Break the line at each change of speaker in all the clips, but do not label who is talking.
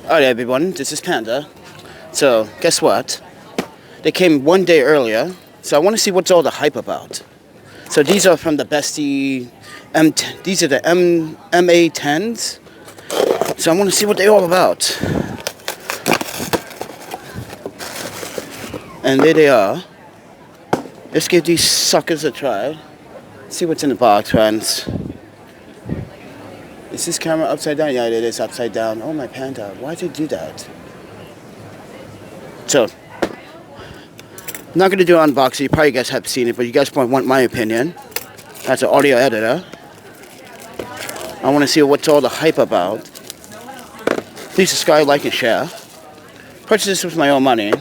Alright everyone, this is Panda. So, guess what? They came one day earlier, so I want to see what's all the hype about. So these are from the Bestie these are the MA10s. So I want to see what they're all about. And there they are. Let's give these suckers a try. See what's in the box, friends. Is this camera upside down? Yeah, it is upside down. Oh, my Panda. Why did it do that? So, I'm not going to do an unboxing. You probably guys have seen it, but you guys probably want my opinion. As an audio editor, I want to see what's all the hype about. Please subscribe, like, and share. Purchase this with my own money.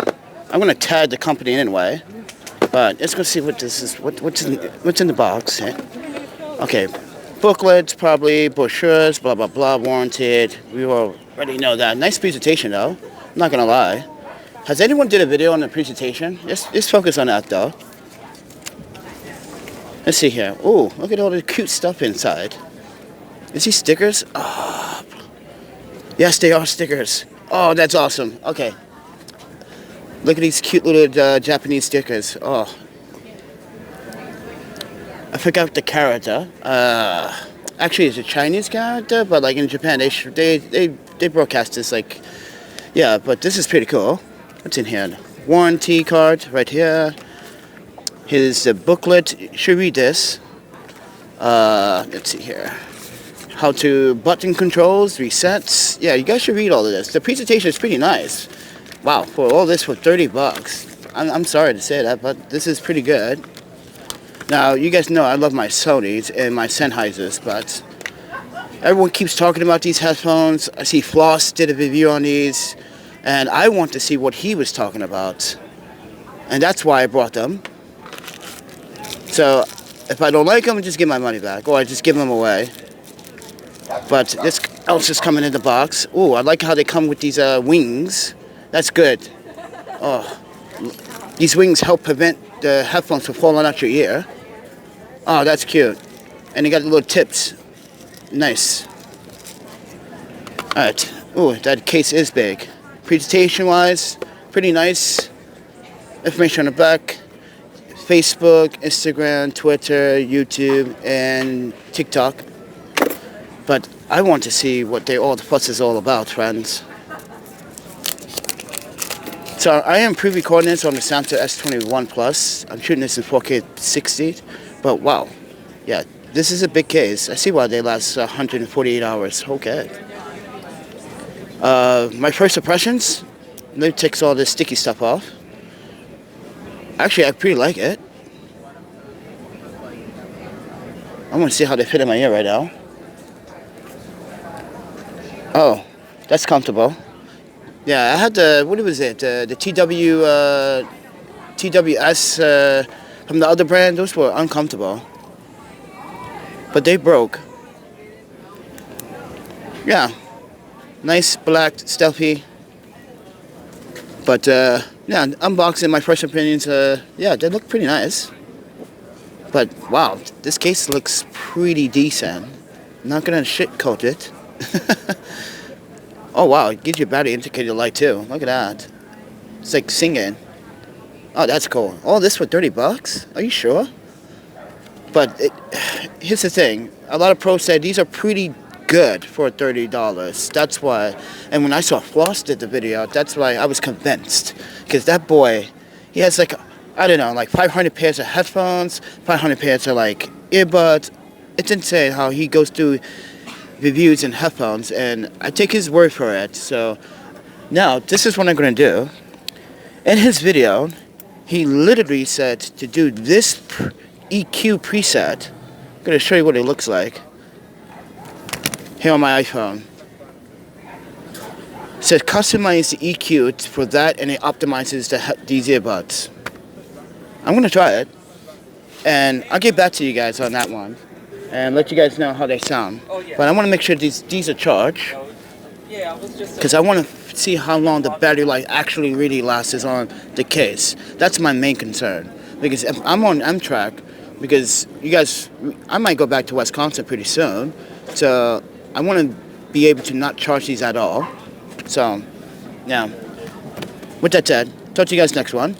I'm going to tag the company anyway. But let's go see what this is. What's in the box? Okay. Booklets, probably, brochures, blah, blah, blah, warranted. We already know that. Nice presentation, though. I'm not going to lie. Has anyone did a video on the presentation? Let's focus on that, though. Let's see here. Ooh, look at all the cute stuff inside. Is these stickers? Oh, yes, they are stickers. Oh, that's awesome. Okay. Look at these cute little Japanese stickers. Oh. I forgot the character. Actually, it's a Chinese character, but like in Japan, they broadcast this like, yeah. But this is pretty cool. What's in here? Warranty card right here. Here's the booklet. You should read this. Let's see here. How to button controls, resets. Yeah, you guys should read all of this. The presentation is pretty nice. Wow, for all this for $30. I'm sorry to say that, but this is pretty good. Now, you guys know I love my Sonys and my Sennheisers, but everyone keeps talking about these headphones. I see Floss did a review on these, and I want to see what he was talking about. And that's why I brought them. So, if I don't like them, just give my money back, or I just give them away. But this else is coming in the box. Ooh, I like how they come with these wings. That's good. Oh, these wings help prevent the headphones from falling out your ear. Oh, that's cute. And they got little tips. Nice. Alright. Ooh, that case is big. Presentation-wise, pretty nice. Information on the back. Facebook, Instagram, Twitter, YouTube, and TikTok. But I want to see what all the fuss is all about, friends. So I am pre-recording this on the Samsung S21 Plus. I'm shooting this in 4K 60. But wow, yeah, this is a big case. I see why they last 148 hours. Okay. My first impressions, let me take all this sticky stuff off. Actually, I pretty like it. I want to see how they fit in my ear right now. Oh, that's comfortable. Yeah, I had the, what was it, the TWS from the other brand. Those were uncomfortable. But they broke. Yeah, nice, black, stealthy. But, yeah, unboxing, my first opinions, yeah, they look pretty nice. But, wow, this case looks pretty decent. I'm not gonna shit coat it. Oh wow, it gives you a battery indicator light too. Look at that. It's like singing. Oh, that's cool. All this for $30? Are you sure? But here's the thing. A lot of pros said these are pretty good for $30. That's why. And when I saw Floss did the video, that's why I was convinced. Because that boy, he has like, I don't know, like 500 pairs of headphones, 500 pairs of like earbuds. It's insane how he goes through reviews and headphones, and I take his word for it. So now this is what I'm going to do. In his video, he literally said to do this EQ preset. I'm going to show you what it looks like here on my iPhone. It says customize the EQ for that, and it optimizes these earbuds. I'm going to try it, and I'll get back to you guys on that one and let you guys know how they sound. But I want to make sure these are charged, because I want to see how long the battery life actually really lasts on the case. That's my main concern, because if I'm on Amtrak, because you guys, I might go back to Wisconsin pretty soon, so I want to be able to not charge these at all. So, yeah. With that said, talk to you guys next one.